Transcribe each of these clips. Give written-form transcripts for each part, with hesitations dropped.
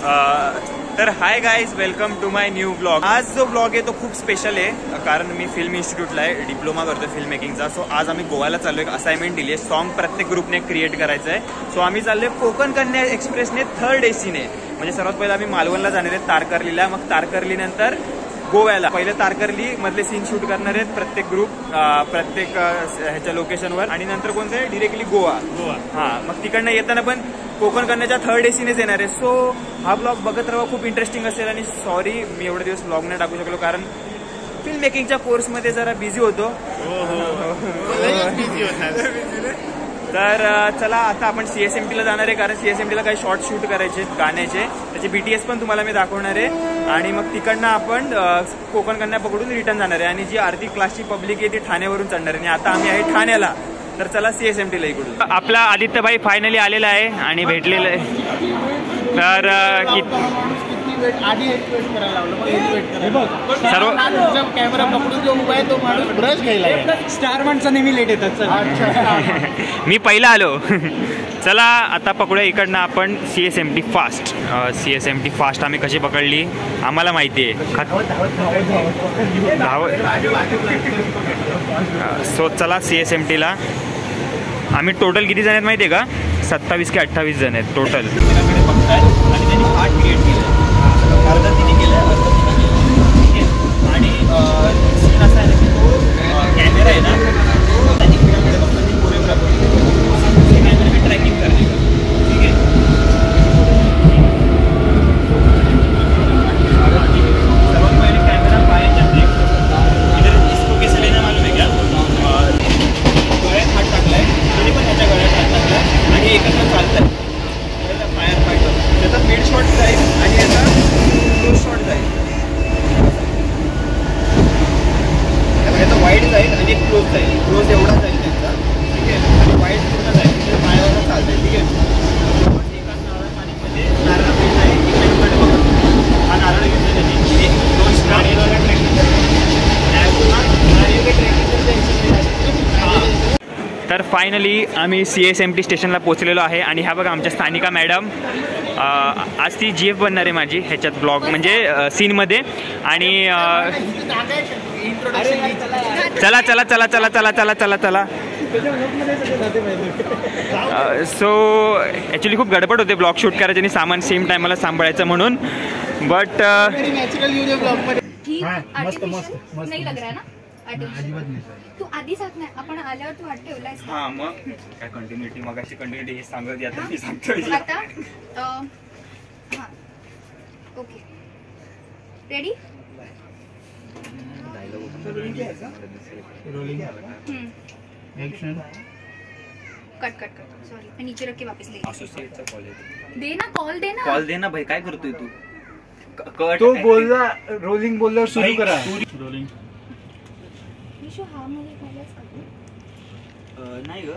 तर hi guys, welcome to my new blog. आज जो ब्लॉग आहे तो खूप स्पेशल आहे, कारण मी फिल्म इन्स्टिट्यूटला आहे, डिप्लोमा करतो फिल्म मेकिंगचा. सो आज आम्ही गोव्याला चाललो. एक असाइनमेंट दिली आहे, सॉन्ग प्रत्येक ग्रुपने क्रिएट करायचं आहे. सो आम्ही चाललोय कोकण कन्या एक्सप्रेसने 3rd AC ने. म्हणजे सर्वात पहिला आम्ही मालवणला जाणार आहे, तारकर्लीला. मग तारकर्लीनंतर गोव्याला. पहिले तारकर्ली मधले सीन शूट करणार आहेत प्रत्येक ग्रुप, प्रत्येक ह्याच्या लोकेशनवर. आणि नंतर कोणतं डिरेक्टली गोवा. हां, मग तिकडनं येताना पण कोकण कन्याच्या 3rd AC नेच येणार आहे. सो हा ब्लॉग बघत राहा, खूप इंटरेस्टिंग असेल. आणि सॉरी मी एवढे दिवस ब्लॉग नाही टाकू शकलो, कारण फिल्म मेकिंगच्या कोर्समध्ये जरा बिझी होतो. तर चला आता आपण CSMTला जाणार आहे, कारण CSMTला काही शॉर्ट शूट करायचे गाण्याचे. त्याचे BTS पण तुम्हाला मी दाखवणार आहे. आणि मग तिकडनं आपण कोकण कन्या पकडून रिटर्न जाणार आहे. आणि जी आरती क्लासची पब्लिक आहे ती ठाण्यावरून चढणार आहे. आणि आता आम्ही आहे ठाण्याला. तर चला CSMTला इकडून. आपला आदित्यभाई फायनली आलेला आहे आणि भेटलेला आहे. तर सर्व कॅमेरा पकडून जो उभा आहे तो माणूस ब्रश घ्यायला. स्टार माणसं नेहमी लेट येतात. मी पहिला आलो. चला आता पकडूया इकडनं आपण CSMT फास्ट. CSMT फास्ट आम्ही कशी पकडली आम्हाला माहिती आहे. सो चला CSMTला. आम्ही टोटल किती जण आहेत माहिती आहे का? 27 की 28 जण आहेत टोटल. अर्धा तिने केलं आणि सीन असा आहे की तो कॅमेरा आहे ना, कॅमेरा ट्रॅकिंग करणे. ठीक आहे, सर्वात पहिले कॅमेरा पायाच्या इधर इसको कैसे लेना मालूम है क्या? गळ्यात हात टाकलाय, तरी पण ह्याच्या गळ्यात हात टाकलाय आणि एकत्र चालतंय. पायात पाय करतो, त्याचा मिड शॉट जाईल आणि याचा क्लोज शॉट जाईल. याचा वाईड जाईल आणि क्लोज जाईल. क्लोज एवढा जाईल त्यांचा, ठीक आहे, आणि वाईड पूर्ण जाईल. त्याच्या पायावर चालतंय. ठीक आहे, एकाच नारळ पाणीमध्ये नारळ पीठ आहे. इकडे बघा, हा नारळ घेतला त्यांनी. एक 2 स्टार तर फायनली आम्ही CSMT स्टेशनला पोहोचलेलो आहे. आणि ह्या बघा आमच्या स्थानिका मॅडम. आज ती GF बनणार आहे माझी ह्याच्यात ब्लॉग, म्हणजे सीनमध्ये. आणि चला चला चला चला चला चला चला चला. सो ॲक्च्युली खूप गडबड होते ब्लॉग शूट करायचे आणि सामान सेम टायमाला सांभाळायचं म्हणून. बट तू आधी सांग ना, आपण आल्यावर तू वाट ठेवलायस. हां, मग काय कंटिन्युटी, मग अशी कंटिन्युटी हे सांगत आता मी सांगतोय आता. हां, okay, ready. Cut cut cut. Sorry, मैं नीचे रख के वापस ले. असोसिएटचा कॉलेज दे ना, कॉल दे ना. कॉल दे ना भाई, काय करतोय तू? कट तो बोलला रोलिंग बोलल्यावर सुरू करा. रोलिंग हा मध्ये पहिलाच करतो. नाही ग,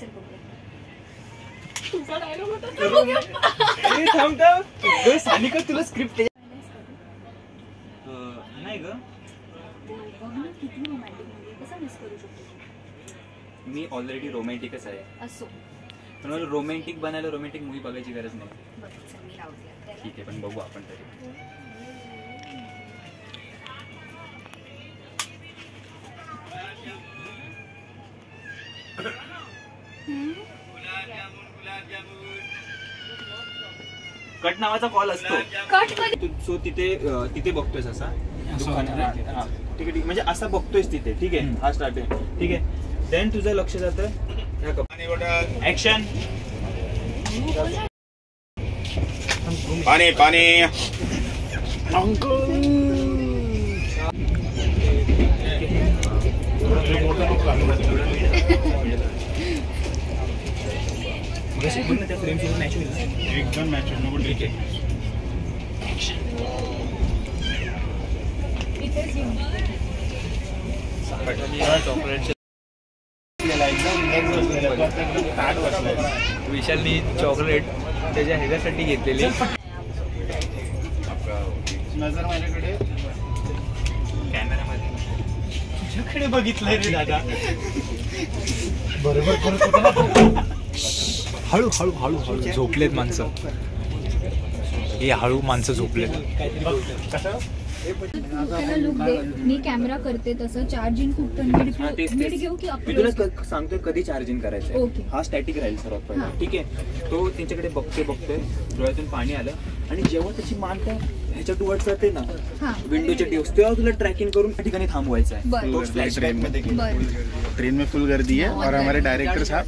चल बघूया. तुझा डायलॉग होता. थांब थांब. सानिका तुला स्क्रिप्ट नाही ग. किती रोमॅन्टिक मध्ये कसं मिस करू शकतो? मी ऑलरेडी रोमॅन्टिकच आहे. असो, पण मला रोमॅन्टिक बनायला रोमॅन्टिक मूवी बघायची गरज नाही. बरं चल, मी लावते. ठीक आहे, पण बघू आपण तरी. कट नावाचा कॉल असतो. कट कधी? सो तिथे बघतोयस असा दुकान. ठीक आहे, म्हणजे असं बघतोयस तिथे. ठीक आहे, हा स्टार्टिंग. ठीक आहे, देन तुझं लक्ष जातं ऍक्शन. पाणी पाणी. एकदम नॅचरल. ठीक आहे. विशालनी चॉकलेट त्याच्या ह्याच्यासाठी घेतलेली. नजर माझ्याकडे कॅमेरामध्ये तुझ्याकडे बघितलंय रे दादा. बरोबर करत होता. हळू हळू हळू हळू झोपलेत माणसं. हे हळू माणसं झोपले. त्याला लुक दे. मी कॅमेरा करते तसं. चार्जिंग खूप मीड घेऊ की मी तुला सांगतोय कधी चार्जिंग करायचं. ओके. हा स्टॅटिक राहील सर्वात पहिला. ठीक आहे. तो त्यांच्याकडे बघतोय डोळ्यातून पाणी आलं आणि जेव्हा त्याची मान त्या ह्याच्या टुवर्ड्स जाते ना विंडोच्या टिव्स तेव्हा तुला ट्रॅकिंग करून त्या ठिकाणी थांबवायचं आहे. तो फ्लॅश ट्रेन में फुल गर्दी है और हमारे डायरेक्टर साहब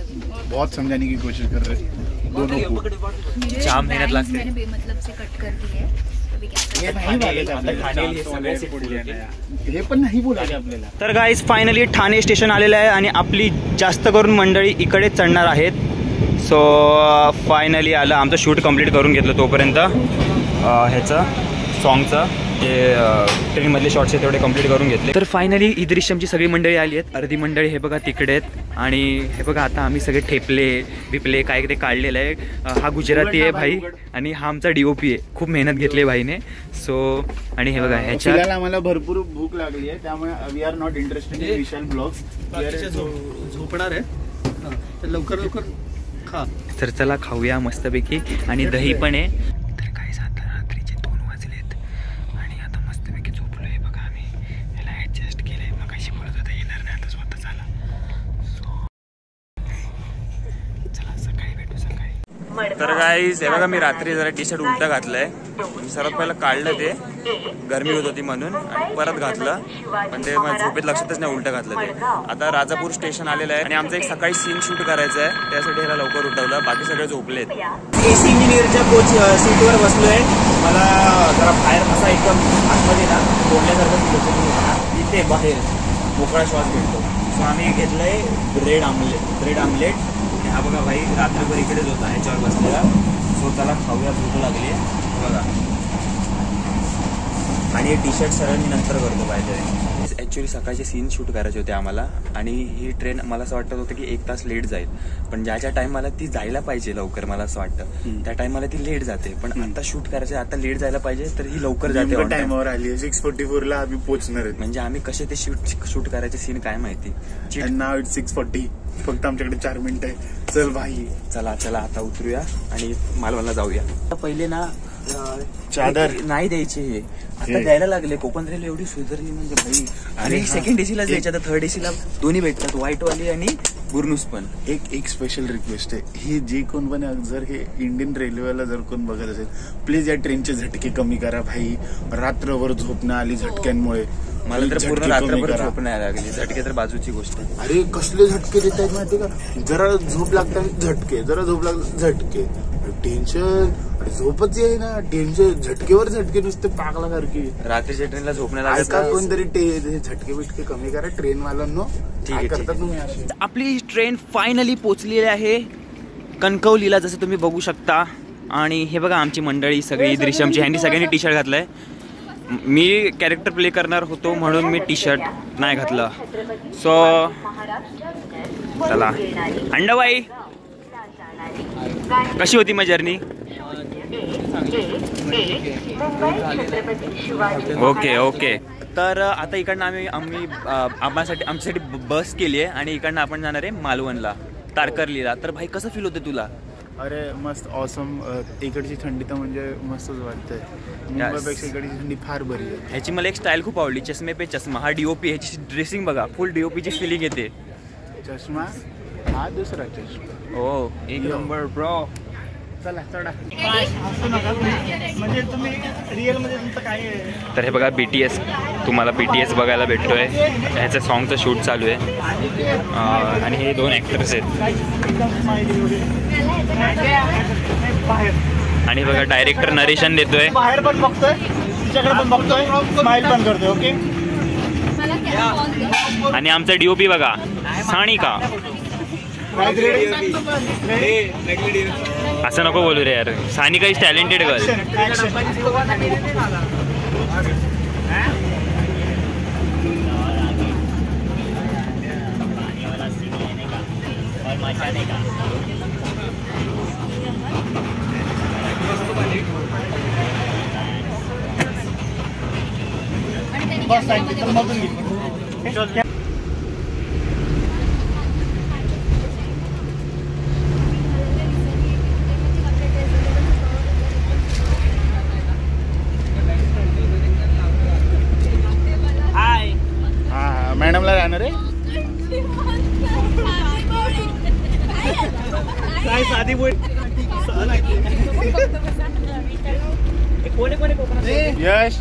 बहुत समझाने की कोशिश कर रहे हैं दोनों को. जाम मेहनत लागते. मैंने बेमतलब से कट कर दी है. हे पण नाही बोलायचे आपल्याला. तर गाईज फायनली ठाणे स्टेशन आलेलं आहे आणि आपली जास्त करून मंडळी इकडेच चढणार आहेत. सो फायनली आलं. आमचं शूट कंप्लीट करून घेतलं तोपर्यंत ह्याचं सॉन्गचं जे ट्रेनमधले शॉर्ट्स आहेत तेवढे कंप्लीट करून घेतले. तर फायनली ही दृश्यमची सगळी मंडळी आली आहेत. अर्धी मंडळी हे बघा तिकडे आहेत आणि हे बघा आता आम्ही सगळे ठेपले बिपले काय ते काढलेलं आहे. हा गुजराती आहे भाई आणि हा आमचा DOP आहे. खूप मेहनत घेतली आहे भाईने. सो आणि हे बघा ह्याच्यात आम्हाला भरपूर भूक लागली आहे त्यामुळे we are not interested in Vishal blogs. झोपणार आहे तर लवकर खा. तर चला खाऊया मस्तपैकी. आणि दही पण आहे. तर काय आता रात्रीचे 2 वाजलेत आणि आता मस्तपैकी झोपलोय. बघा आम्ही याला ऍडजस्ट केलंय. मग कशी बोलत होता येणार नाही आता स्वतः झाला. चला सकाळी भेटू सकाळी. तर गाईज हे बघा मी रात्री जरा टी-शर्ट उलटं घातलंय. सर्वात पहिलं काढलं ते गरमी होत होती म्हणून आणि परत घातलं पण ते माझ्या झोपेत लक्षातच नाही उलटं घातलं ते. आता राजापूर स्टेशन आलेलं आहे आणि आमचं एक सकाळी सीन शूट करायचं आहे त्यासाठी ह्याला लवकर उठवलं. बाकी सगळे झोपलेत. AC इंजिनियरच्या कोच सीटवर बसलोय. मला जरा बाहेर असा एकदम आतमध्ये ना बोलण्यासारखं इथे बाहेर मोकळा श्वास भेटतो. सो आम्ही घेतलंय ब्रेड आमलेट. हा बघा भाई रात्रभर इकडेच होता ह्याच्यावर बसलेला. सो त्याला खाऊया भूक लागली बघा. आणि हे टी-शर्ट सरळ मी नंतर करतो पाहिजे. ॲक्च्युली सकाळचे सीन शूट करायचे होते आम्हाला आणि ही ट्रेन मला असं वाटत होतं की 1 तास लेट जाईल पण ज्या टायमाला ती जायला पाहिजे लवकर मला असं वाटतं त्या टायमाला ती लेट जाते. पण आता शूट करायचं आता लेट जायला पाहिजे तर ही लवकर जाते. टाइमावर आली 6:44 ला आम्ही पोहोचणार आहेत. म्हणजे आम्ही कसे ते शूट करायचे सीन काय माहिती. नाव 6:40 फक्त आमच्याकडे 4 मिनिटं आहे. चल भाई चला आता उतरूया आणि मालवणला जाऊया. पहिले ना चादर नाही द्यायचे हे आता द्यायला लागले. कोकण रेल्वे एवढी सुधारली म्हणजे भाई. आणि सेकंड एसीला द्यायचे आता थर्ड एसीला दोन्ही भेटतात व्हाईट वाली आणि बुरनुस पण. एक स्पेशल रिक्वेस्ट आहे. हे जे कोण पण जर हे इंडियन रेल्वेला जर कोण बघत असेल प्लीज या ट्रेनचे झटके कमी करा भाई. रात्रभर झोप नाही आली झटक्यांमुळे. मला तर पूर्ण रात्रभर झोप नाही लागली. झटके तर बाजूची गोष्ट आहे. अरे कसले झटके देत आहेत माहिती का. जरा झोप लागतात झटके जरा झोप लागतात झटके. टेन्शन झोपच आहे ना. टेन्शन झटकेवर झटके नुसते पागलासारखी. रात्रीच्या ट्रेनला झोपण्याला कोणतरी झटके बिटके कमी करा ट्रेन वाल्यांनो. काय करतात तुम्ही असे. आपली ट्रेन फायनली पोहोचलेली आहे कणकवलीला जसं तुम्ही बघू शकता. आणि हे बघा आमची मंडळी सगळी दृश्यमची ह्यांनी सगळ्यांनी टी-शर्ट घातलंय. मी कॅरेक्टर प्ले करणार होतो म्हणून मी टी-शर्ट नाही घातलं. सो चला अंडाबाई कशी होती मग जर्नी. ओके. तर आता इकडनं आम्ही आमच्यासाठी बस केली आहे आणि इकडनं आपण जाणार आहे मालवणला तारकर्लीला. तर भाई कसं फील होतं तुला. अरे मस्त ऑसम. इकडची थंडी तर म्हणजे मस्तच वाटतंय. मुंबईपेक्षा इकडची थंडी फार बरी आहे. ह्याची मला एक स्टाईल खूप आवडली. चष्मे पे चष्मा. हा DOP ह्याची ड्रेसिंग बघा फुल DOPची फिलिंग येते. चष्मा हा दुसरा चष्मा. हो एक नंबर ब्रो. चला चढा. म्हणजे तुम्ही रिअल मध्ये तुमचं काय आहे. तर हे बघा BTS तुम्हाला BTS बघायला भेटतोय. ह्याचं सॉन्गचं शूट चालू आहे आणि हे 2 ॲक्टर्स आहेत. आणि बघा डायरेक्टर नरेशन देतोय. बाहेर पण बघतोय तिच्याकडे पण बघतोय स्माइल पण करतोय. ओके. आणि आमचा DOP बघा सानिका. असं नको बोलू रे यार. Sanika is talented girl. Yash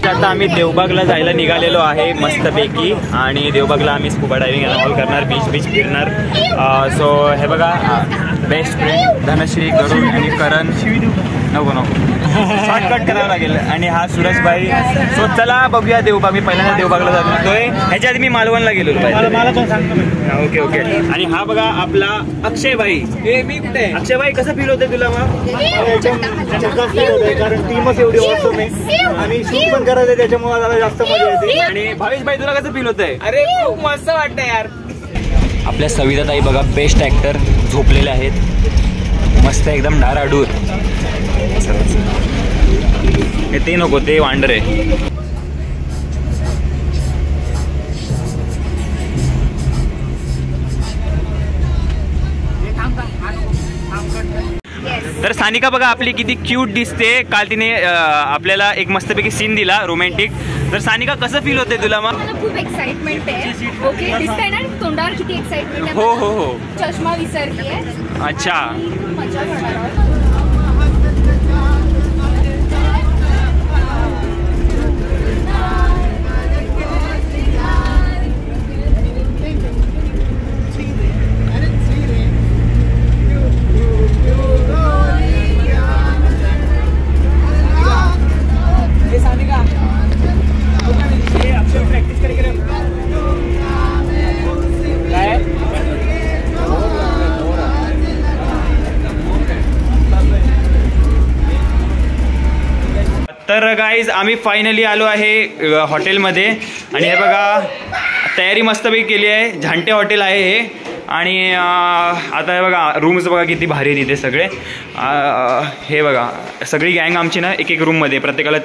आता आम्ही देवबागला जायला निघालेलो आहे मस्तपैकी आणि देवबागला आम्ही स्कुबा डायव्हिंग अँड ऑल करणार, बीच फिरणार. सो हे बघा बेस्ट फ्रेंड धनश्री, गरुड आणि करण. नको शॉर्टकट करावं लागेल. आणि हा सुरेशभाई. सो चला बघूया देवबाग. मी पहिल्यांदा देवबागला जातोय. ह्याच्या आधी मी मालवणला गेलेलो पाहिजे. Okay okay. आणि हा बघा आपला अक्षयभाई. मी कुठे? अक्षयभाई कसं फील होतंय तुला? मग कारण टीमच एवढी ऑसम आहे आणि शूट पण करायचं त्याच्यामुळे मला जास्त मजा येते. आणि भावेश भाई तुला कसं फील होतंय? अरे खूप मस्त वाटतंय यार. आपल्या सविताताई बघा बेस्ट ऍक्टर झोपलेले आहेत मस्त एकदम डाराडूर. ते नको, ते वांडर आहे. तर सानिका बघा आपली किती क्यूट दिसते. काल तिने आपल्याला एक मस्तपैकी सीन दिला रोमॅन्टिक. तर सानिका कसं फील होते तुला? मग खूप एक्साइटमेंट आहे. ओके दिसतंय ना तोंडावर किती एक्साइटमेंट आहे. हो हो हो. चष्मा विसरली आहे. अच्छा मजा करणार. तर गाईज आम्ही फायनली आलो आहे हॉटेलमध्ये. आणि हे बघा तयारी मस्तपैकी केली आहे. झांटे हॉटेल आहे हे. आणि आता हे बघा रूम्स बघा किती भारी आहेत इथे सगळे. हे बघा सगळी गँग आमची ना एक रूममध्ये, प्रत्येकाला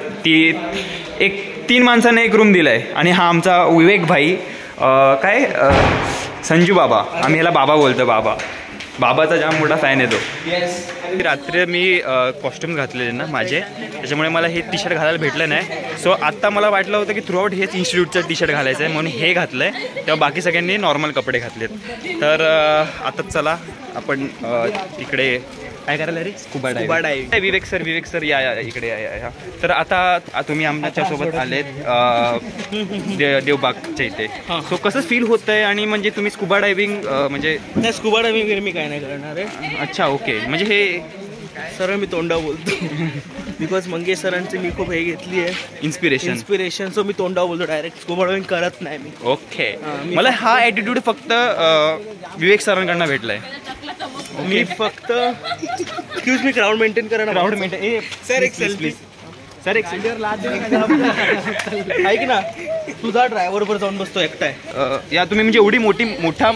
3 माणसांना एक रूम दिला आहे. आणि हा आमचा विवेक भाई काय संजू बाबा, आम्ही ह्याला बाबा बोलतो. बाबाचा जाम मोठा फॅन आहे तो. रात्री मी कॉस्ट्युम घातलेले ना माझे, त्याच्यामुळे मला हे टी शर्ट घालायला भेटलं नाही. सो आत्ता मला वाटलं होतं की थ्रूआउट हेच इन्स्टिट्यूटचं टी शर्ट घालायचं आहे म्हणून हे घातलं आहे. तेव्हा बाकी सगळ्यांनी नॉर्मल कपडे घातलेत. तर आता चला आपण तिकडे काय करायला रे? Scuba diving. विवेक सर या इकडे या. तर आता तुम्ही आमच्यासोबत आलेत देवबागच्या इथे. सो कसं फील होत आहे? आणि म्हणजे तुम्ही स्कुबा डायव्हिंग म्हणजे नाही, स्कुबा डायव्हिंग मी काय नाही करणार आहे. अच्छा ओके. म्हणजे हे सरळ मी तोंडा बोलतो बिकॉज मंगेश सरांची मी खूप हे घेतली आहे इन्स्पिरेशन. सो मी तोंडा बोलतो डायरेक्ट. स्कुबा डायव्हिंग करत नाही मी. ओके. मला हा ॲटिट्यूड फक्त विवेक सरांकडनं भेटलाय. मी फक्त एक्सक्यूज मी क्राऊड मेंटेन करा. Crowd maintain. सर एक सेल्फी. सर एक ऐक ना, तुझा ड्रायव्हर वर जाऊन बसतो एकटाय. या तुम्ही म्हणजे एवढी मोठा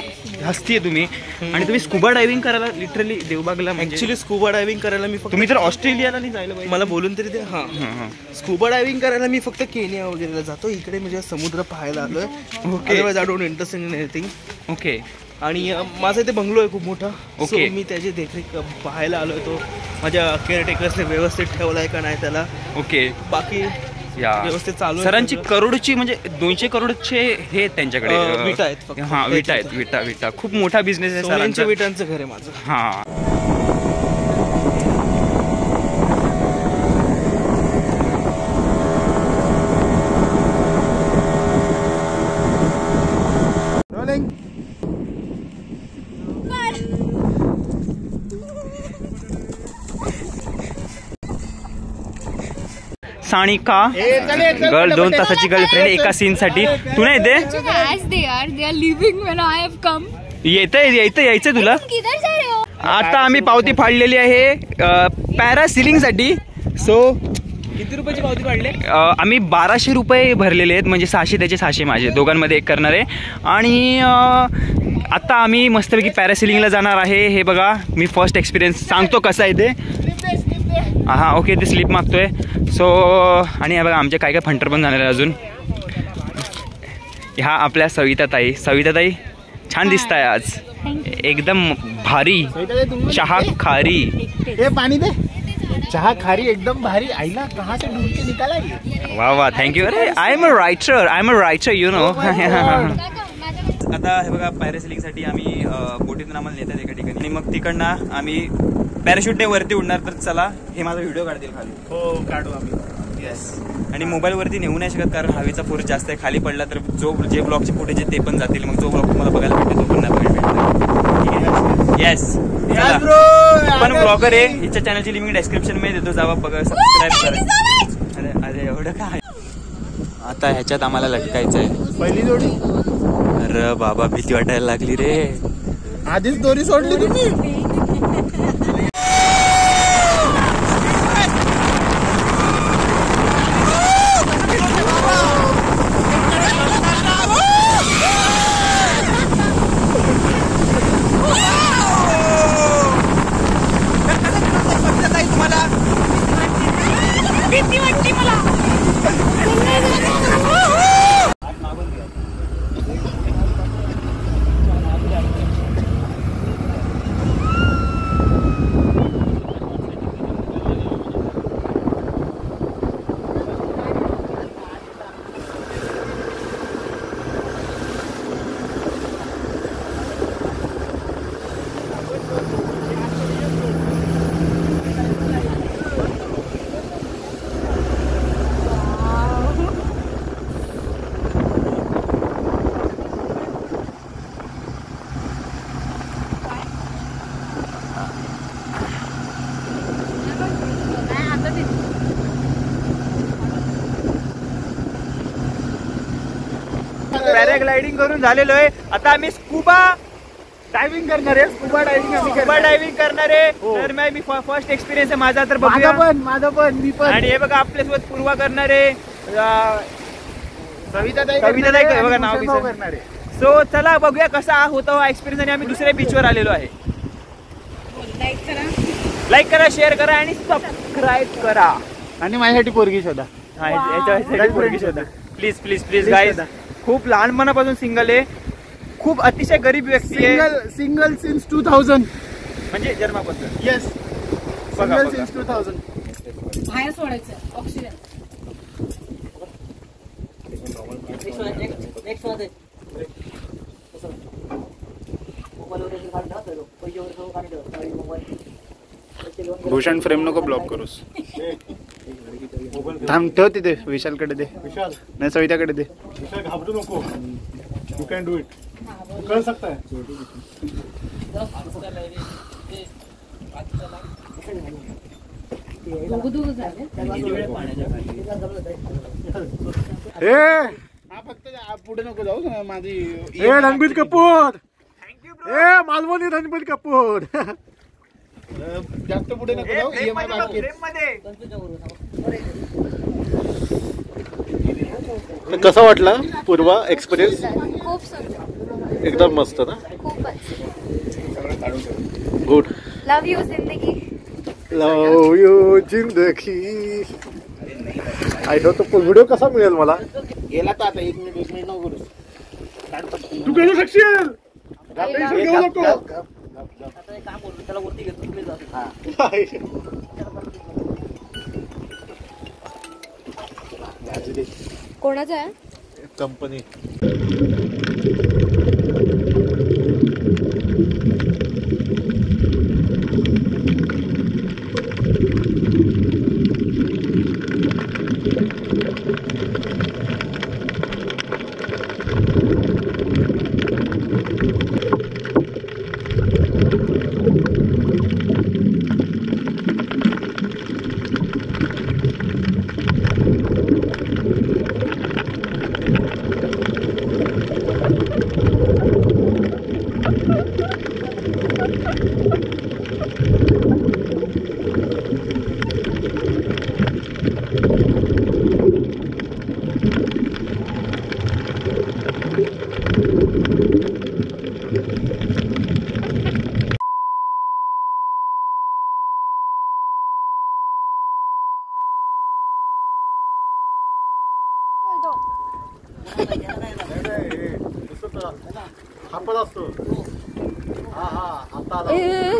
हस्ती आहे तुम्ही आणि तुम्ही स्कुबा डायव्हिंग करायला लिटरली देवबागला. ऍक्च्युली स्कुबा डायव्हिंग करायला मी फक्त, तुम्ही तर ऑस्ट्रेलियाला नाही जायला पाहिजे. मला बोलून तरी दे. हां स्कुबा डायव्हिंग करायला मी फक्त केनिया वगैरेला जातो. इकडे म्हणजे समुद्र पाहायला आलोय. Okay. I don't interest in anything. Okay. आणि माझा इथे बंगलो आहे खूप मोठा. ओके. मी त्याची देखरेख पाहायला आलोय. तो माझ्या केअरटेकर्सने व्यवस्थित ठेवलाय का नाही त्याला. ओके. बाकी व्यवस्थित चालू. सरांची करोडची म्हणजे 200 करोडचे हे त्यांच्याकडे विटा आहेत फक्त. हां विटा आहेत. विटा खूप मोठा बिझनेस आहे सरांचा. विटांचं घर आहे माझं. हां. सानिका गर्ल 2 तासाची गर्लफ्रेंड एका सीन साठी. तू नाही येते? यायचंय तुला? आता आम्ही पावती फाडलेली आहे पॅरासिलिंग साठी. सो किती रुपयाची पावती फाडली? आम्ही 1200 रुपये भरलेले आहेत. म्हणजे 600 त्याचे 600 माझे, दोघांमध्ये एक करणार आहे. आणि आता आम्ही मस्तपैकी पॅरासिलिंगला जाणार आहे. हे बघा मी फर्स्ट एक्सपिरियन्स सांगतो कसा आहे ते. हां ओके. ते स्लिप मागतोय. सो आणि हे बघा आमचे काय फंटर पण जाणार आहे अजून. ह्या आपल्या सविताताई छान दिसत आहे आज. एकदम भारी चहा खारी. पाणी दे. चहा खारी एकदम भारी. आईला कहाँ से ढूंढ के निकाला ये. वा वा, थँक्यू. अरे I am a writer you know. आता हे बघा, पॅरासेलिंगसाठी आम्ही बोटीतून आम्हाला नेतात एका ठिकाणी आणि मग तिकडनं आम्ही पॅराशूटने वरती उडणार. तर चला, हे माझा व्हिडिओ काढतील खाली. हो काढू आम्ही. येस. आणि मोबाईलवरती नेऊ नाही शकत कारण हवेचा फोर्स जास्त आहे. खाली पडला तर जे ब्लॉगचे फुटेज आहेत ते पण जातील. मग जो ब्लॉग तुम्हाला बघायला भेटेल तो पण नाही भेटणार. येस. पण ब्लॉगर आहे, हिच्या चॅनलची लिंक डिस्क्रिप्शन मध्ये देतो, जावा बघा, सबस्क्राईब करा. अरे अरे एवढं काय. आता ह्याच्यात आम्हाला लटकायचं आहे. पहिली जोडी. अरे बाबा, भीती वाटायला लागली रे. आधीच दोरी सोडली तुम्ही. पॅराग्लायडिंग करून झालेलो आहे. आता आम्ही स्कुबा डायव्हिंग करणार आहे. स्कुबा डायव्हिंग करणार आहे. तर मी फर्स्ट एक्सपिरियन्स आहे माझा. तर बघूया. माझं पण मी पण. आणि हे बघा, आपल्यासोबत पूर्वा करणार आहे, कविताताई बघा नाव करणार आहे. सो चला बघूया कसा होता हा एक्सपिरियन्स. आणि आम्ही दुसऱ्या बीचवर आलेलो आहे. लाईक करा, शेअर करा आणि सबस्क्राईब करा. आणि माझ्यासाठी पोरगी शोधा. पोरगी शोधा प्लीज प्लीज प्लीज गाईज. खूप लहानपणापासून सिंगल आहे. खूप अतिशय गरीब व्यक्ती आहे. Single since 2000. म्हणजे जन्मापासून. Yes, single since 2000. बाहेर सोडायचं ऑक्सिजन. भूषण फ्रेम नको ब्लॉक करूस. थांब, ठेव तिथे. विशालकडे दे. विशाल नाही, सविताकडे दे. विशाल घाबरू नको. You can do it. कर सकता है. पुढे नको जाऊ. माझी रणबीर कपूर. मालवणी रणबीर कपूर. जास्त पुढे नको जाऊ. EMI बाकी. कसा वाटला पूर्वा एक्सपिरियन्स? खूप सुंदर, एकदम मस्त ना. खूपच गुड. लव यू जिंदगी. लव यू जिंदगी. आय डोंट नो व्हिडिओ कसा मिळेल मला. गेला तर आता 1 मिनिट नको करू. तू करू शकशील. घेऊ नको. कोणाचं आहे? कंपनी.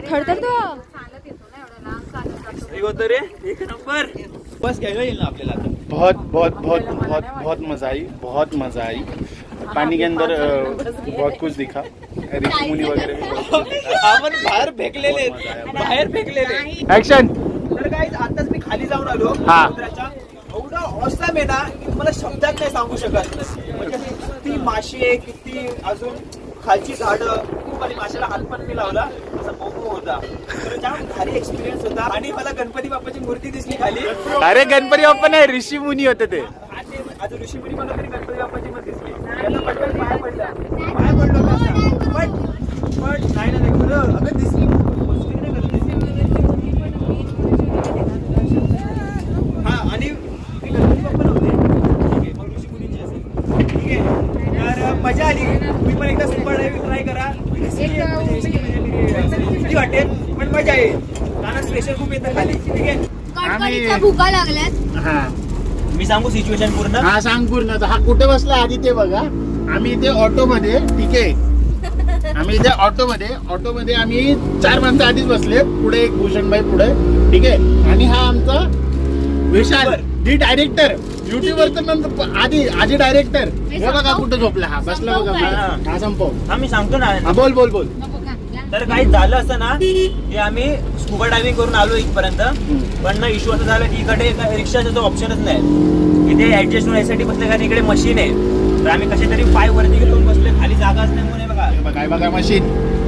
थरथरतो. होतं रे एक नंबर. बस घ्यायला येईल ना आपल्याला आता. बहुत बहुत बहुत बहुत बहुत मजा आई, बहुत मजा आई. पानी के अंदर बहुत कुछ दिखा, ऋषि मुनी वगैरे आपण बाहेर फेकलेले ऍक्शन. तर काय आताच मी खाली जाऊन आलो हा. समुद्राच्या. एवढा ऑसम आहे ना की मला शब्दात नाही सांगू शकत. म्हणजे किती मासे, किती अजून खालची झाडं, खूप आणि माशाला हात पण मी लावला, असा मोमो होता. तर जाम भारी एक्सपिरियन्स होता. आणि मला गणपती बाप्पाची मूर्ती दिसली खाली. अरे गणपती बाप्पा नाही, ऋषी मुनी होते ते. आता ऋषीमुनी मला तरी गणपती बाप्पाची पण दिसली. त्यांना पटकन पाय पडला, पाय पडलो का पण नाही ना, खरं अगं दिसली. हा, आणि ते गणपती बाप्पा नव्हते, ठीक आहे, मग ऋषीमुनींची असेल, ठीक आहे. तर मजा आली. तुम्ही पण एकदा स्कूबा डायव्हिंग ट्राय करा. किती वाटेल पण मजा येईल. कारण प्रेशर खूप येतं खाली, ठीक आहे. कडकडीच्या भुका लागल्यात. हा मी सांगू सिच्युएशन पूर्ण. हा सांग पूर्ण. हा कुठे बसला आधी ते बघा. आम्ही इथे ऑटो मध्ये, ठीक आहे, आम्ही इथे ऑटो मध्ये आम्ही 4 माणसं आधीच बसले. पुढे एक भूषणभाई पुढे, ठीक आहे. आणि हा आमचा विशाल दी डायरेक्टर, युट्यूबर तर नंतर आधी डायरेक्टर. हे बघा कुठे झोपला. हा बसला बघा. हा संपव. हा मी सांगतो ना. हा बोल बोल बोल. तर काही झालं असं ना की आम्ही स्कुबा डायव्हिंग करून आलो इथपर्यंत, पण ना इश्यू असं झाला की इकडे रिक्षाचा जो ऑप्शनच नाही. इथे ऍडजस्ट होऊन यासाठी बसले कारण इकडे मशीन आहे. तर आम्ही कसे तरी पाय वरती घेऊन बसले, खाली जागा असल्यामुळे बघा काय बघा मशीन,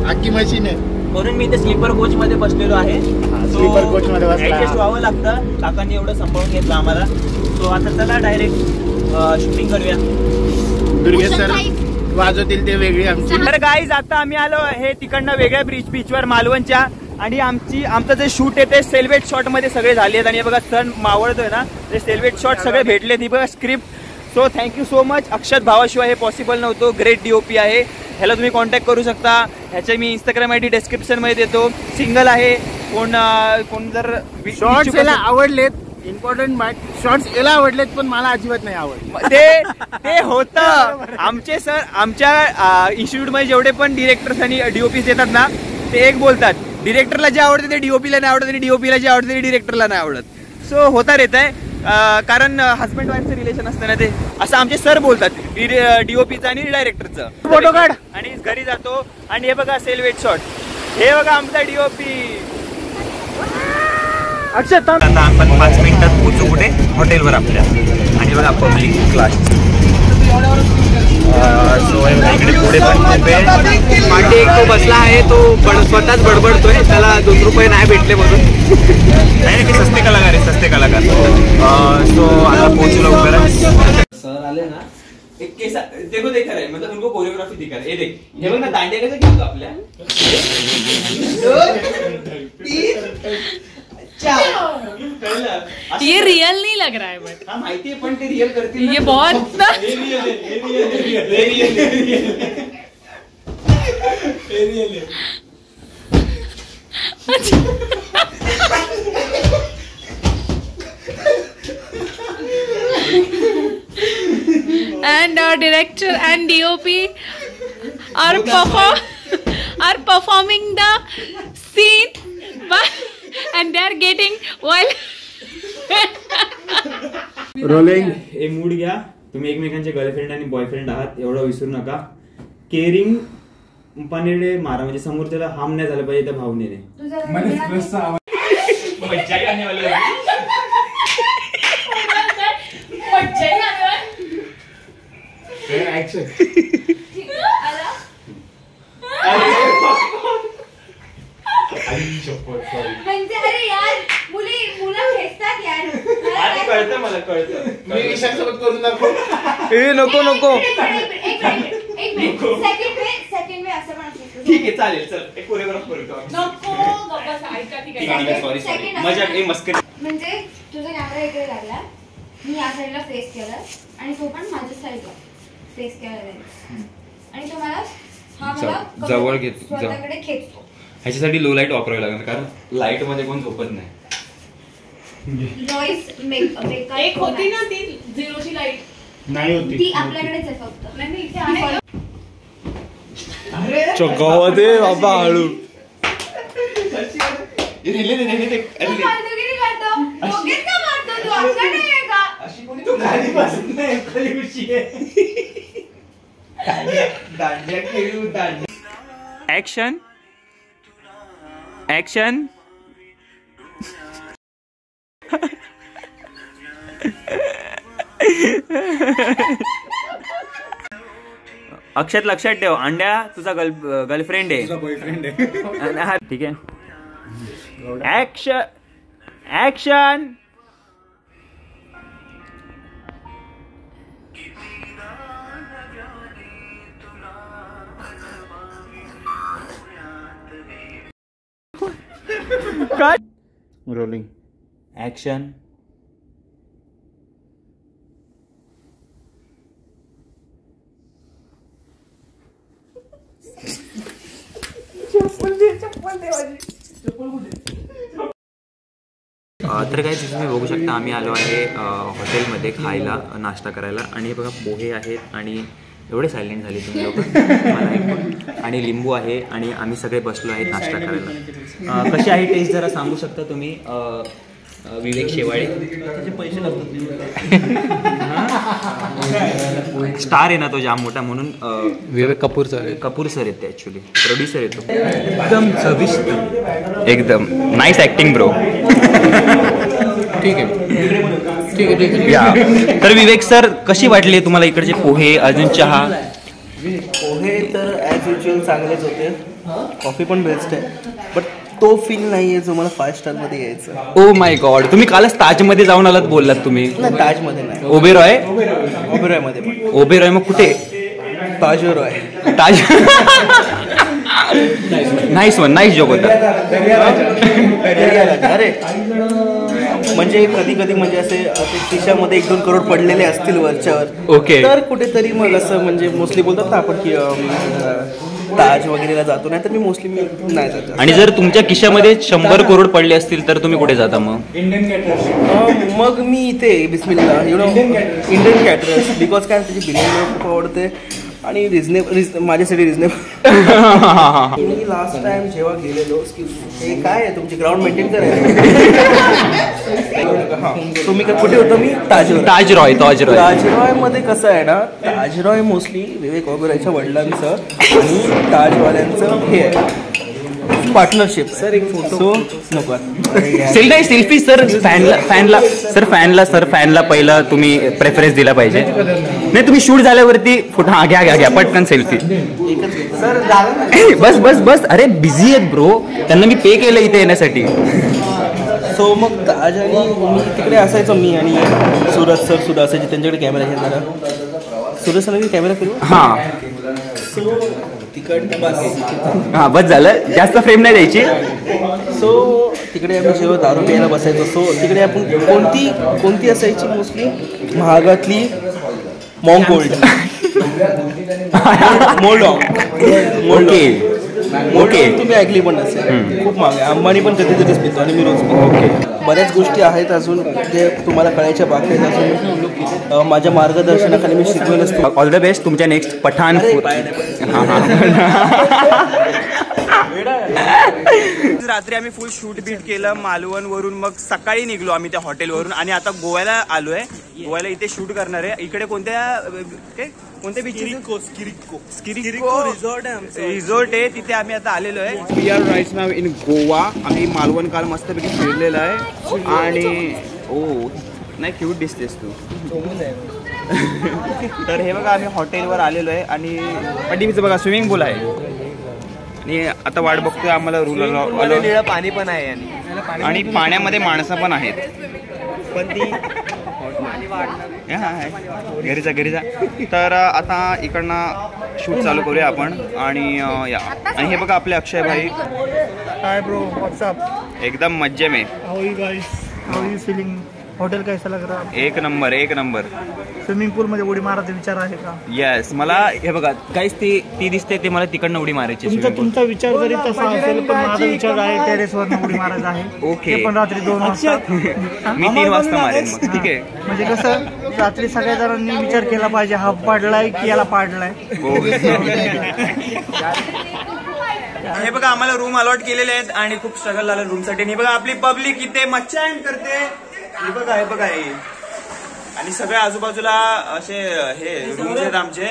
अख्खी मशीन आहे. म्हणून मी इथे स्लीपर कोच मध्ये बसलेलो आहे. स्लीपर कोच मध्ये बसला. ऍडजस्ट व्हावं लागतं. काकांनी एवढं सांभाळून घेतलं आम्हाला. सो आता चला डायरेक्ट शूटिंग करूया. दुर्गेश सर वाजवतील ते वेगळी आमची. तर गाईज आता आम्ही आलो आहे तिकडनं वेगळ्या बीचवर मालवणच्या. आणि आमचं जे शूट आहे ते सेल्वेट शॉट मध्ये सगळे झाले आहेत. आणि बघा सण मावळतोय ना, ते सेल्वेट शॉट सगळे भेटले. ती बघा script. So thank you so much. Akshat भावाशिवाय हे पॉसिबल नव्हतं. ग्रेट DOP आहे. ह्याला तुम्ही कॉन्टॅक्ट करू शकता. ह्याचे मी इंस्टाग्राम ID डिस्क्रिप्शन मध्ये देतो. सिंगल आहे. कोण जर शॉर्ट्स याला आवडलेत, इम्पॉर्टंट शॉर्ट्स याला आवडलेत, पण मला अजिबात नाही आवडले. ते होतं. आमचे सर आमच्या इन्स्टिट्यूट मध्ये जेवढे पण डिरेक्टर्स आणि DOPs येतात ना, ते एक बोलतात, डिरेक्टरला जे आवडते ते DOPला नाही आवडत आणि DOPला जे आवडते ते डिरेक्टरला नाही आवडत. सो होता येत आहे. कारण हजबंड वाईफचं रिलेशन असतं ना, ते असं आमचे सर बोलतात DOPचं आणि डायरेक्टरचं. फोटो काढ. आणि घरी जातो. आणि हे बघा सेल्वेट शॉट. हे बघा आमचा DOP. अक्षत आता आपण 5 मिनिटात पोहोचू कुठे, हॉटेलवर आपल्या. आणि बघा पब्लिक क्लास. इकडे पुढे पाठी एक तो बसला आहे, तो स्वतःच बडबडतोय, त्याला 2 रुपये नाही भेटले म्हणून. नाही ते सस्ते कलाकार आहे, सस्ते कलाकार. सो आता पोहोचू लवकरच. सर आले ना, एक केस देखो देखा रहे, मतलब उनको कोरियोग्राफी दिखा रहे. हे देख, हे बघ ना दांडिया कसं खेळतो आपल्या. 4 ये रियल नहीं लग रहा है बट हाँ माहिती है, पण ते रियल करतील. ये बहुत ना and our director and DOP are performing the scene and they are getting while rolling. एक मूड घ्या. तुम्ही एकमेकांचे गर्लफ्रेंड आणि बॉयफ्रेंड आहात एवढं विसरू नका. केअरिंग पणे मारा, म्हणजे समोरच्याला हार्म नाही झालं पाहिजे त्या भावनेने. म्हणजे अरे यार, मुलं खेचतात यार. कळतं मला, कळतं. मी विशालसोबत करून दाखव. नको सेकंड वे असं पण असतं. ठीक आहे चालेल. चल एक कोरिओग्राफ करतो. सॉरी मजा मस्करी. म्हणजे तुझा कॅमेरा इकडे लागला, मी या साईडला फेस केलं आणि तो पण माझ्या साईडला फेस केला आणि तो मला जवळ घेत स्वतःकडे खेचतो. ह्याच्यासाठी लो लाईट वापरावी लागणार, कारण लाईट मध्ये कोण झोपत नाही. नॉइज मेकर एक होती ना ती 0ची लाईट, नाही होती ती आपल्याकडेच आहे फक्त. नाही इथे आहे. चौकामध्ये बाबा हळू. फालतूगिरी पोकेट का मारतो तू? असं नाही आहे का? अशी कोणी तू गाडी बसत नाही एखादी खुशी आहे. दांड्या खेळू दांड्या. Action action. अक्षत लक्षात ठेव, अंड्या तुझा गर्लफ्रेंड आहे. बॉयफ्रेंड आहे. हा ठीक आहे. Action action. रोलिंग. ऍक्शन. तर काय तुम्ही बघू शकता, आम्ही आलो आहे हॉटेलमध्ये खायला, नाश्ता करायला. आणि बघा पोहे आहेत आणि एवढे सायलेंट झाले तुम्ही लोक मला ऐकून. आणि लिंबू आहे आणि आम्ही सगळे बसलो आहेत नाश्ता करायला. कशी आहे टेस्ट जरा सांगू शकता तुम्ही विवेक शेवाळे? त्याचे पैसे लागतात. स्टार आहे ना तो जाम मोठा, म्हणून विवेक कपूर सर येते ॲक्च्युली, प्रोड्युसर येतो. एकदम चविष्ट, एकदम नाईस ॲक्टिंग ब्रो. ठीक आहे ठीक आहे ठीक आहे. या तर विवेक सर, कशी वाटली तुम्हाला इकडचे पोहे, अजून चहा? पोहे तर ॲज युजल चांगलेच होते, कॉफी पण बेस्ट आहे, बट तो फील नाही आहे जो मला 5 स्टारमध्ये यायचं. ओ माय गॉड, तुम्ही कालच ताजमध्ये जाऊन आलात बोललात तुम्ही. नाही, ताजमध्ये नाही, ओबेरॉय. ओबेरॉयमध्ये पण. ओबेरॉय मग कुठे? ताजरॉय. ताज. नाईस वन, नाईस जोक होता. अरे म्हणजे कधी कधी म्हणजे असे खिशामध्ये 1-2 करोड पडलेले असतील वरच्यावर, ओके, तर कुठेतरी मग असं म्हणजे मोस्टली बोलतात ना आपण की ताज वगैरेला जातो, नाही तर मी मोस्टली नाही जात. आणि जर तुमच्या खिशामध्ये 100 करोड पडले असतील तर तुम्ही कुठे जाता मग? मग मी इथे बिस्मिल्ला इंडियन कॅटरर्स, बिकॉज काय त्याची बिर्याणी मला खूप आवडते आणि माझ्यासाठी रिजनेबल. मी लास्ट टाइम जेव्हा गेलेलो की हे काय आहे तुमची ग्राउंड मेंटेन करायचं. तुम्ही कुठे होतो? मी ताजरॉय. ताजरॉयमध्ये कसं आहे ना, ताजरॉय मोस्टली विवेक ओबेरॉयच्या वडिलांचं आणि ताजवाल्यांचं हे आहे पार्टनरशिप. सर एक फोटो नको. Selfie sir. फॅनला पहिला तुम्ही प्रेफरन्स दिला पाहिजे. नाही, तुम्ही शूट झाल्यावरती फोटो. हा घ्या पटकन सेल्फी. सर बस. अरे बिझी आहेत ब्रो, त्यांना मी पे केलं इथे येण्यासाठी. सो मग ताज आणि मी तिकडे असायचो, मी आणि सूरज सर सुद्धा असायचे, त्यांच्याकडे कॅमेरा घेणारा. सूरज सर कॅमेरा करू. हां सो तिकडनं बस. हां बस झालं, जास्त फ्रेम नाही द्यायची. सो तिकडे आम्ही जेव्हा दारू प्यायला बसायचो, सो तिकडे आपण कोणती असायची मोस्टली महागातली मॉन्गोल्ड. ओके तुम्ही ऐकली पण नसेल, खूप महाग आहे. अंबानी पण कधीतरीच पितो आणि मी रोज पितो. ओके, बऱ्याच गोष्टी आहेत अजून जे तुम्हाला कळायच्या बाकी आहेत. अजून माझ्या मार्गदर्शनाखाली मी शिकवेल असतो. ऑल द बेस्ट तुमच्या नेक्स्ट पठाण. रात्री आम्ही फुल शूट बीट केलं मालवण वरून, मग सकाळी निघलो आम्ही त्या हॉटेलवरून आणि आता गोव्याला आलोय. गोव्याला इथे शूट करणार आहे. इकडे कोणत्या बीच? रिसॉर्ट आहे, तिथे आम्ही आता आलेलो आहे. We are right now in Goa. आम्ही मालवण काल मस्तपैकी फिरलेलं आहे आणि नाही क्यूट दिसतेस तू. तर हे बघा आम्ही हॉटेलवर आलेलो आहे आणि पाठीमागचं बघा स्विमिंग पूल आहे आणि आता वाट बघतोय आम्हाला रूल. पाणी पण आहे आणि पाण्यामध्ये माणसं पण आहेत. पण ती घरी जा. तर आता इकडनं शूट चालू करूया आपण. आणि हे बघा आपले अक्षय भाई. Hi bro, what's up. एकदम मज्जे में. How you guys? How you feeling? Hotel कैसा लग रहा? एक नंबर. स्विमिंग पूल मध्ये उडी मारायचा विचार आहे का? येस, मला हे बघा काहीच ती दिसते ते मला तिकडनं उडी मारायची. तुमचा विचार जरी तसा असेल पण माझा विचार आहे टेरेसवर उडी मारायचा आहे. ओके, पण रात्री 2 वाजता. मी 3 वाजता मारेन मग. ठीक आहे, म्हणजे कसं रात्री सगळ्या जणांनी विचार केला पाहिजे, हा पडलाय की याला पाडलाय. हे बघा आम्हाला रूम अलॉट केलेले आहेत आणि खूप स्ट्रगल झालं रूम साठी. बघा आपली पब्लिक इथे मच्छा करते. हे बघा हे आणि सगळ्या आजूबाजूला असे हे रूम्स आहेत आमचे.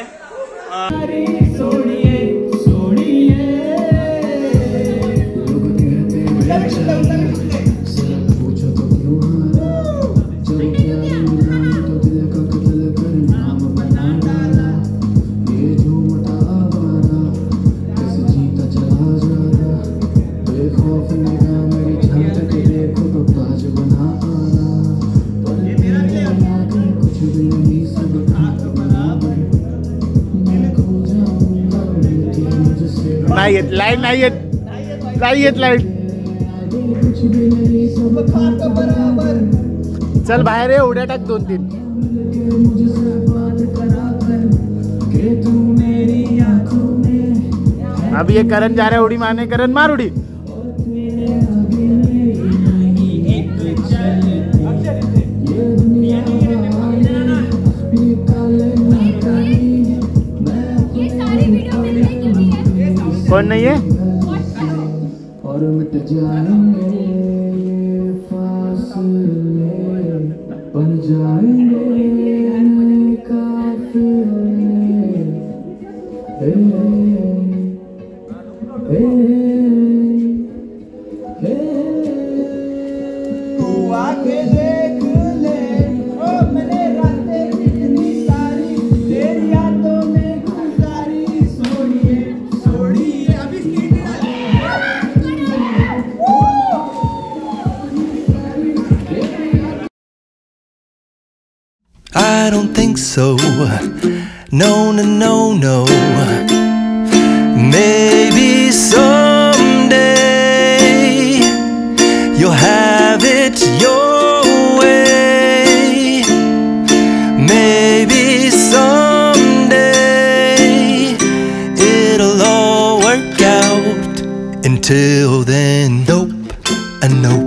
नाही येत लाईट, नाही येत लाईट. चल बाहेर ये, उड्या टाक 2-3. अब ये करण जा रहा है उड़ी मारने. करण मार उड़ी. कौन नहीं है? और मिट जाएंगे फासले, बन जाएंगे काफिले. तू आके देख ले, ओ मैंने रातें कितनी सारी तेरी यादों में गुजारी. सोनिए I don't think so. No, no, no, no. Maybe someday you'll have it your way. Maybe someday it'll all work out. Until then, nope and nope.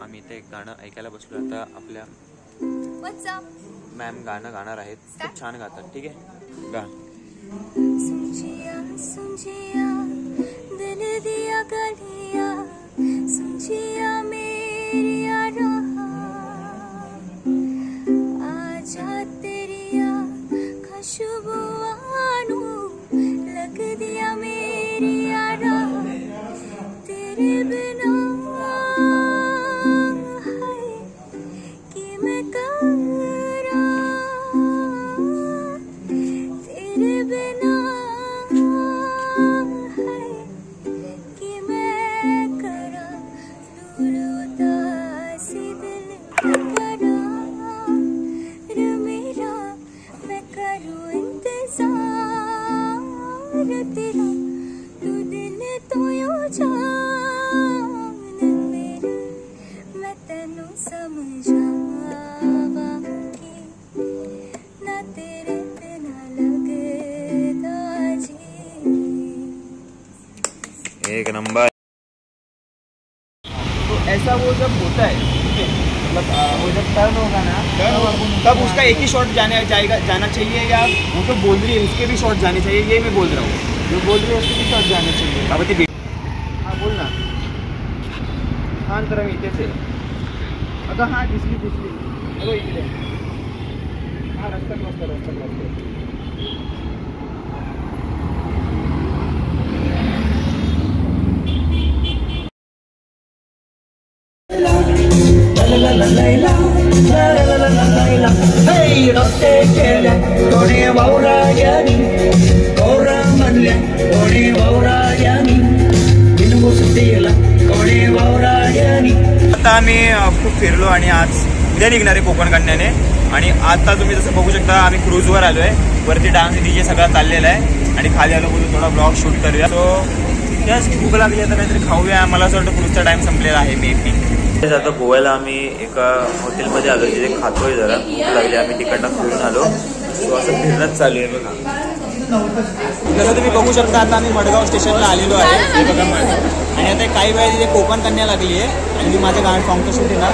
आम्ही इथे एक गाणं ऐकायला बसलो. आता आपल्या मॅम गाणं गाणार आहेत. खूप छान गातात. ठीक आहे, गा. सुंजिया सुंजिया दिल दिया गलिया, सुंजिया मेरिया रहा, आजा तेरिया खुशबुआनू लग दिया मेरिया रहा, तेरे बिना एक नंबर. तो ऐसा वो जब होता है, मतलब वो जब टर्न होगा ना, तब उसका एक ही शॉट जाना चाहिए, या वो तो बोल रही है उसके भी शॉट जाने चाहिए. ये मैं बोल रहा हूँ, जो बोल रही है उसके भी शॉट जाने चाहिए. हाँ बोल ना. हाँ तर मी इथेच आहे. अगं हां दिसली अगं इकडे. हां रस्ता क्रॉस कर. आता आम्ही खूप फिरलो आणि आज उद्या निघणार आहे कोकण कन्याने. आणि आता तुम्ही जसं बघू शकता आम्ही क्रूजवर आलो आहे. वरती डान्स डीजे सगळा चाललेला आहे आणि खाली आलो बोलून थोडा ब्लॉग शूट करूया. सो जस्ट भूक लागली आता काहीतरी खाऊया. मला असं वाटतं क्रूजचा टाइम संपलेला आहे मे बी. आता गोव्याला आम्ही एका हॉटेलमध्ये आलो जिथे खातोय. जरा भूक लागली, आम्ही तिकडनं फिरून आलो. सो असं फिरणंच चालू आहे बघा. जसं तुम्ही बघू शकता आता आम्ही मडगाव स्टेशनला आलेलो आहे. हे बघा आणि आता काही वेळा तिथे कोकण कन्या लागली आहे आणि मी माझ्या गाणं सॉंगचं शूट आहे ना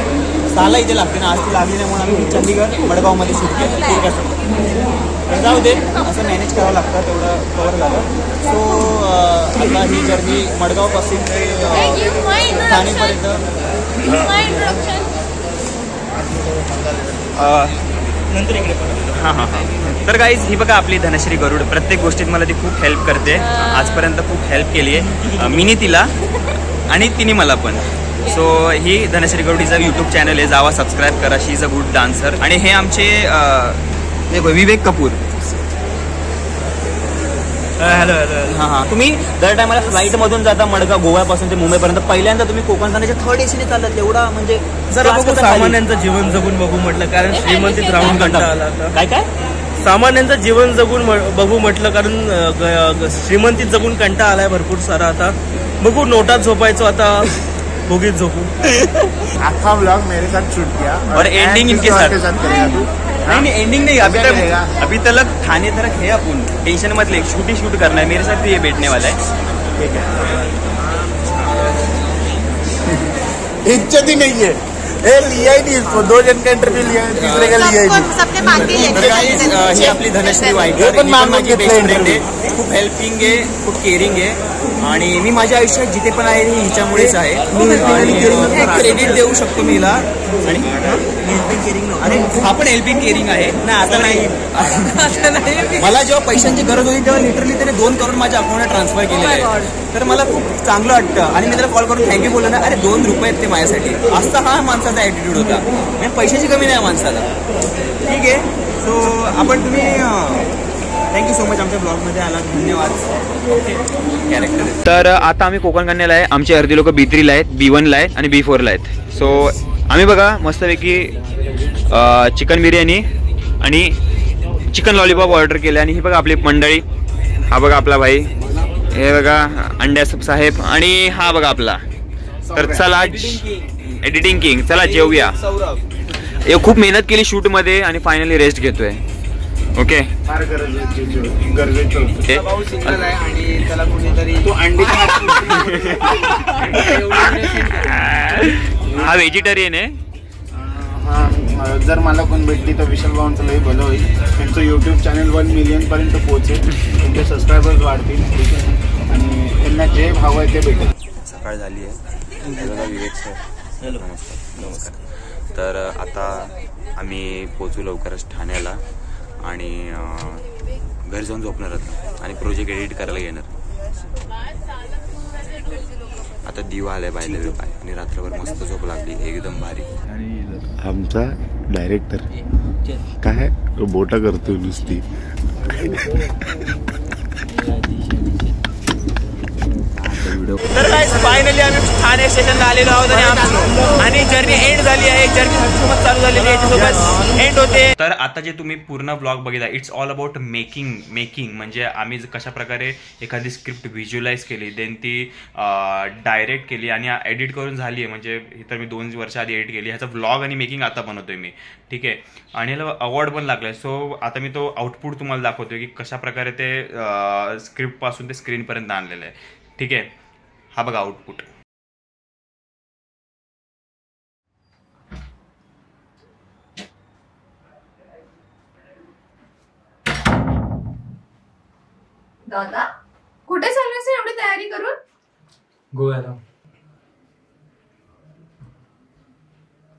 6ला इथे लागते ना, आज ती लागली नाही म्हणून आम्ही चंदीगड मडगावमध्ये शूट केलं. ठीक आहे तर जाऊ दे, असं मॅनेज करावं लागतं, तेवढं कवर झालं. सो आता ही जर्नी मडगावपासून ते ठाणेपर्यंत. नंतर इकडे हां हां हां. तर गाईज ही बघा आपली धनश्री गरुड, प्रत्येक गोष्टीत मला ती खूप हेल्प करते. आजपर्यंत खूप हेल्प केली आहे मीनी तिला आणि तिने मला पण. सो ही धनश्री गरुड हिचा यूट्यूब चॅनल आहे, जावा सबस्क्राईब करा. शी इज अ गुड डान्सर. आणि हे आमचे विवेक कपूर. Hello hello. हां हां. तुम्ही दर टायमाला फ्लाईटमधून जाता मडगाव गोव्यापासून ते मुंबईपर्यंत, पहिल्यांदा तुम्ही कोकण जाण्याच्या 3rd AC चालत, एवढा म्हणजे जरा बघू सामान्यांचं जीवन जगून बघू म्हटलं, कारण श्रीमंतीत राहून कंटाळा आला आता. काय काय सामान्यांचं जीवन जगून बघू म्हटलं, कारण श्रीमंतीत जगून कंटाळा आलाय भरपूर सारा. आता बघू, नोटात झोपायचो, आता भोगीत झोपू. आखा व्लॉग मेरे साथ शूट किया और एंडिंग इनके साथ करेगा तू. नहीं एंडिंग नहीं, अभी तक थाने तक है अपन, टेंशन मत ले, शूट करना है, मेरे साथ भी ये बैठने वाला है. ठीक है. इज्जत ही नहीं है, लिया ही नहीं इसको. 2 जन का इंटरव्यू लिया, तीसरे का लिया ही नहीं. सबने मागे ही आपली धनश्री वायकर, पण माझी बेस्ट फ्रेंड आहे, खूप हेल्पिंग आहे, खूप केअरिंग आहे. आणि मी माझ्या आयुष्यात जिथे पण आहे हिच्यामुळेच आहे. क्रेडिट देऊ शकतो मी हिला. आणि हेल्पिंग केअरिंग, अरे हा पण हेल्पिंग केअरिंग आहे ना. आता नाही, मला जेव्हा पैशांची गरज होती तेव्हा लिटरली त्याने 2 करोड माझ्या अकाउंटला ट्रान्सफर केलेलं आहे. तर मला खूप चांगलं वाटतं. आणि मी त्याला कॉल करून थँक्यू बोललो ना, अरे 2 रुपये आहेत ते माझ्यासाठी. असा हा माणसाचा ॲटिट्यूड होता. म्हणजे पैशाची कमी नाही माणसाला. ठीक आहे. सो आपण तुम्ही थँक्यू सो मच आमच्या ब्लॉगमध्ये आला, धन्यवाद. Okay character. तर आता आम्ही कोकण कन्याला आहे. आमचे अर्धी लोक B3ला आहेत, B1ला आहेत आणि B4ला आहेत. सो आम्ही बघा मस्तपैकी चिकन बिर्याणी आणि चिकन लॉलीपॉप ऑर्डर केले. आणि ही बघा आपली मंडळी, हा बघा आपला भाई, हे बघा अंड्या साहेब, आणि हा बघा आपला. तर चला एडिटिंग किंग, चला जेवूया. हे खूप मेहनत केली शूटमध्ये आणि फायनली रेस्ट घेतोय. ओके फार गरजेचं होतं. आणि त्याला कोणीतरी तो अंडी हा व्हेजिटेरियन आहे. हा, जर मला कोण भेटली तर विशाल भाऊंचं लई भलं होईल. त्यांचं यूट्यूब चॅनल 1 मिलियन पर्यंत पोहोचेल, त्यांचे सबस्क्रायबर्स वाढतील आणि त्यांना जे हवं आहे ते भेटेल. सकाळ झाली आहे. विवेक सर नमस्कार. तर आता आम्ही पोचू लवकरच ठाण्याला आणि घरी जाऊन झोपणार होतं आणि प्रोजेक्ट एडिट करायला घेणार. आता दिवा आलाय बाहेर पाय आणि रात्रभर मस्त झोप लागली एकदम भारी. आणि आमचा डायरेक्टर काय बोटा करतोय नुसती. तर फायनली आम्ही ठाणे स्टेशनला आलेलो आहोत आणि जर्नी एंड झाली आहे. जर्नी सोबत चालू झालेली आहे, याच्यासोबत एंड होते. तर आता जे तुम्ही पूर्ण ब्लॉग बघितला, इट्स ऑल अबाउट मेकिंग म्हणजे आम्ही कशा प्रकारे एखादी स्क्रिप्ट व्हिज्युअलाइज केली, देन ती डायरेक्ट केली आणि एडिट करून झाली आहे. म्हणजे ही तर मी 2 वर्ष आधी एडिट केली. ह्याचा ब्लॉग आणि मेकिंग आता बनवतोय मी. ठीक आहे. आणि ह्याला अवॉर्ड पण लागलाय. सो आता मी तो आउटपुट तुम्हाला दाखवतोय की कशा प्रकारे ते स्क्रिप्टपासून ते स्क्रीनपर्यंत आणलेलं आहे. ठीक आहे. हा बघा आउटपुट. दादा कुठे चाललीस एवढी तयारी करून? गोव्याला.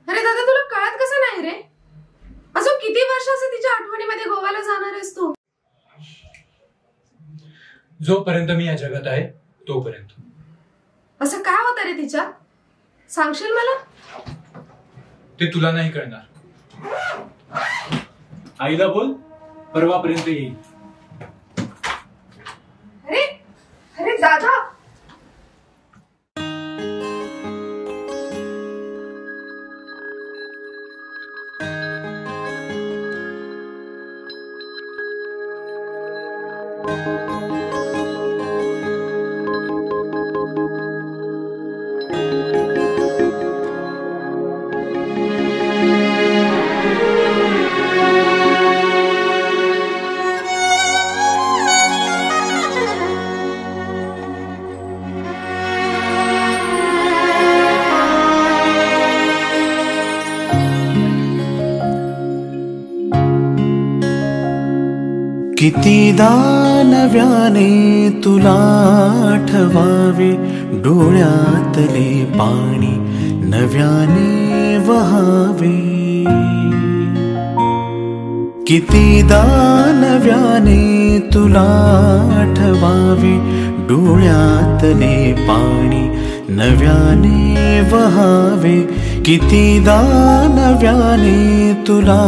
अरे दादा तुला कळत कसं नाही रे? अजून किती वर्षाचे तिच्या आठवणीमध्ये गोव्याला जाणार आहेस तू? जोपर्यंत मी या जगात आहे तोपर्यंत. असं काय होतं रे तिच्यात? सांगशील मला? ते तुला नाही कळणार. आईला बोल, परवापर्यंत येईल. अरे अरे दादा. कितीदा नव्याने तुला आठवावे, डोळ्यातले पाणी नव्याने वहावे. कितीदा नव्याने तुला आठवावे, डोळ्यातले पाणी नव्याने वहावे. कितीदा नव्याने तुला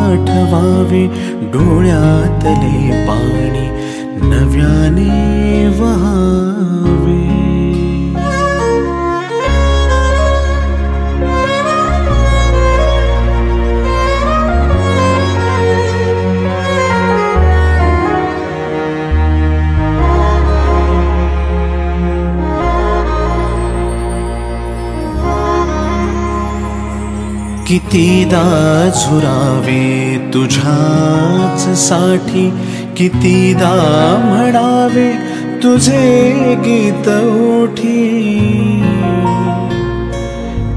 आठवावे, डोळ्यातले पाणी नव्याने वहावे. कितीदा झुरावे तुझ्याच साठी, कितीदा म्हणावे तुझे गीत ओठी.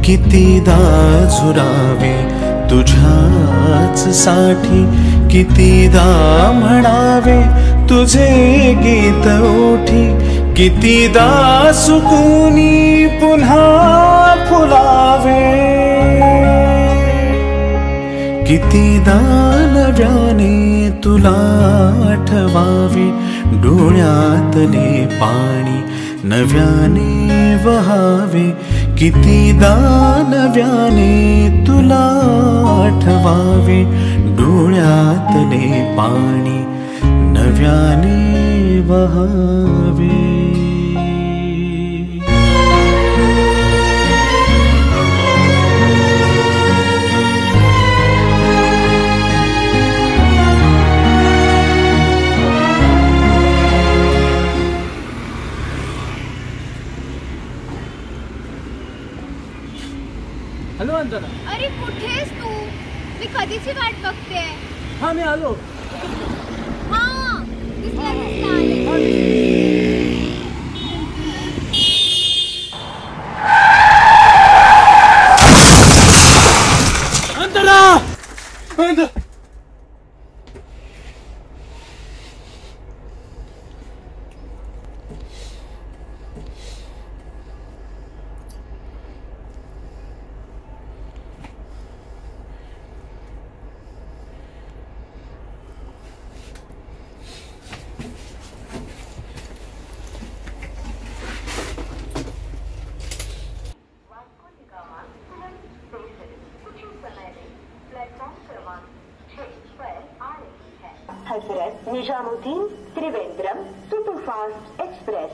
कितीदा झुरावे तुझ्याच साठी, कितीदा म्हणावे तुझे गीत ओठी. कितीदा सुकूनी पुन्हा फुलावे, कितीदा नव्याने तुला आठवावे, डोळ्यातले पाणी नव्याने वहावे. कितीदा नव्याने तुला आठवावे, डोळ्यातले पाणी नव्याने वहावे. हॅलो अंजना. अरे कुठेस तू? मी कधीची वाट बघते. हा मी आलो. हा दिसला आले. अंजना. हजरत निजामुद्दीन त्रिवेंद्रम सुपरफास्ट एक्सप्रेस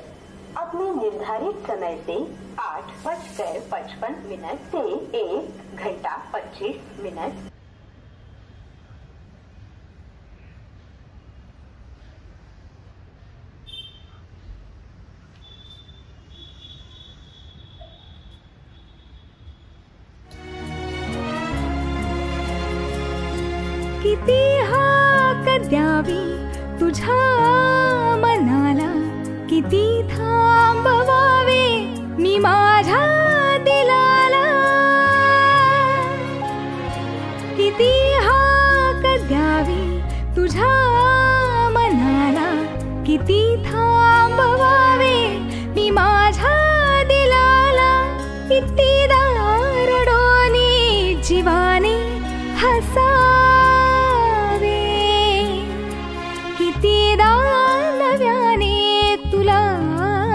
अपने निर्धारित समय से 8:55 से 1:25. किती हाक द्यावी तुझ्या मनाला, किती थांबवावे मी माझ्या दिलाला. किती हाक द्यावी तुझ्या मनाला, किती थांबवावे मी माझ्या दिलाला. कितीदा रडोनी जीवाने हसावे, कितीदा नव्याने तुला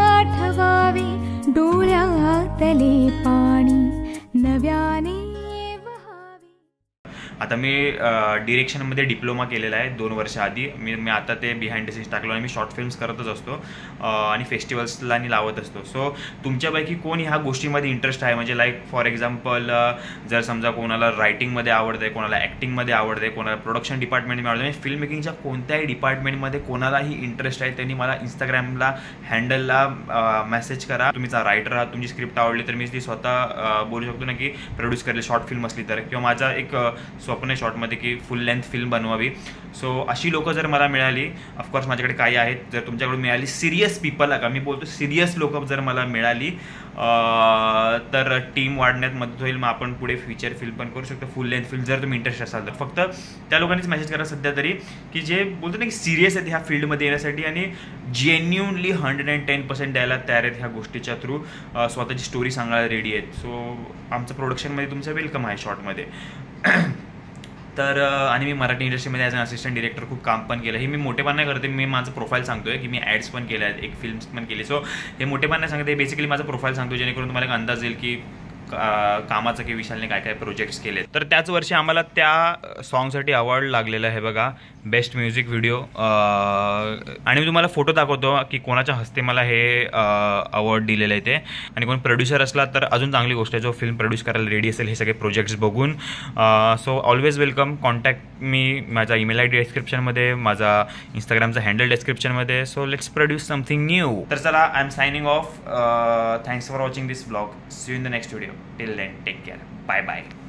आठवावे, डोळ्यातले पाणी नव्याने वहावे. आता मी डिरेक्शनमध्ये डिप्लोमा केलेला आहे 2 वर्ष आधी. मी आता ते बिहाइंड द सीन्स टाकलो आणि मी शॉर्ट फिल्म्स करतच असतो आणि फेस्टिवल्सला आणि लावत असतो. सो तुमच्यापैकी कोण ह्या गोष्टीमध्ये इंटरेस्ट आहे, म्हणजे लाईक फॉर एक्झाम्पल जर समजा कोणाला रायटिंगमध्ये आवडतं आहे, कोणाला ॲक्टिंगमध्ये आवडतं आहे, कोणाला प्रोडक्शन डिपार्टमेंटमध्ये आवडतं आहे, फिल्म मेकिंगच्या कोणत्याही डिपार्टमेंटमध्ये कोणालाही इंटरेस्ट आहे त्यांनी मला इंस्टाग्रामला हँडलला मेसेज करा. तुम्ही रायटर आहात, तुमची स्क्रिप्ट आवडली तर मी ती स्वतः बोलू शकतो ना की प्रोड्यूस करेल शॉर्ट फिल्म असली तर. किंवा माझा एक स्वप्न स्वप्न आहे शॉर्टमध्ये की फुल लेंथ फिल्म बनवावी. सो अशी लोकं जर मला मिळाली, ऑफकोर्स माझ्याकडे काही आहेत, जर तुमच्याकडून मिळाली सिरियस पीपल, का मी बोलतो सिरियस लोकं जर मला मिळाली तर टीम वाढण्यात मदत होईल. मग आपण पुढे फीचर फिल्म पण करू शकतो, फुल लेंथ फिल्म जर तुम्ही इंटरेस्ट असाल तर. फक्त त्या लोकांनीच मेसेज करा सध्या तरी की जे बोलतो ना की सिरियस आहेत ह्या फील्डमध्ये येण्यासाठी आणि जेन्युनली 110% द्यायला तयार आहेत ह्या गोष्टीच्या थ्रू, स्वतःची स्टोरी सांगायला रेडी आहेत. सो आमचं प्रोडक्शनमध्ये तुमचं वेलकम आहे शॉर्टमध्ये. तर आणि मी मराठी इंडस्ट्रीमध्ये ॲज अन असिस्टंट डिरेक्टर खूप काम पण केलं. हे मी मोठेपण नाही करते, मी माझं प्रोफाईल सांगतोय की मी ॲड्स पण केल्या आहेत, एक फिल्म्स पण केली. सो हे मोठेपण नाही सांगते, बेसिकली माझं प्रोफाईल सांगतो जेणेकरून तुम्हाला एक अंदाज येईल की कामाचं की विशालने काय काय प्रोजेक्ट्स केले. तर त्याच वर्षी आम्हाला त्या सॉन्गसाठी अवॉर्ड लागलेला आहे बघा, बेस्ट म्युझिक व्हिडिओ. आणि मी तुम्हाला फोटो दाखवतो की कोणाच्या हस्ते मला हे अवॉर्ड दिलेलं आहे ते. आणि कोण प्रोड्युसर असला तर अजून चांगली गोष्ट आहे, जो फिल्म प्रोड्यूस करायला रेडी असेल हे सगळे प्रोजेक्ट्स बघून. So always welcome, contact me, माझा ईमेल ID डिस्क्रिप्शनमध्ये, माझा इंस्टाग्रामचा हँडल डिस्क्रिप्शनमध्ये. So let's produce something new. तर चला, I am signing off. Thanks for watching this blog. See you in the next video. Till then, take care. Bye bye.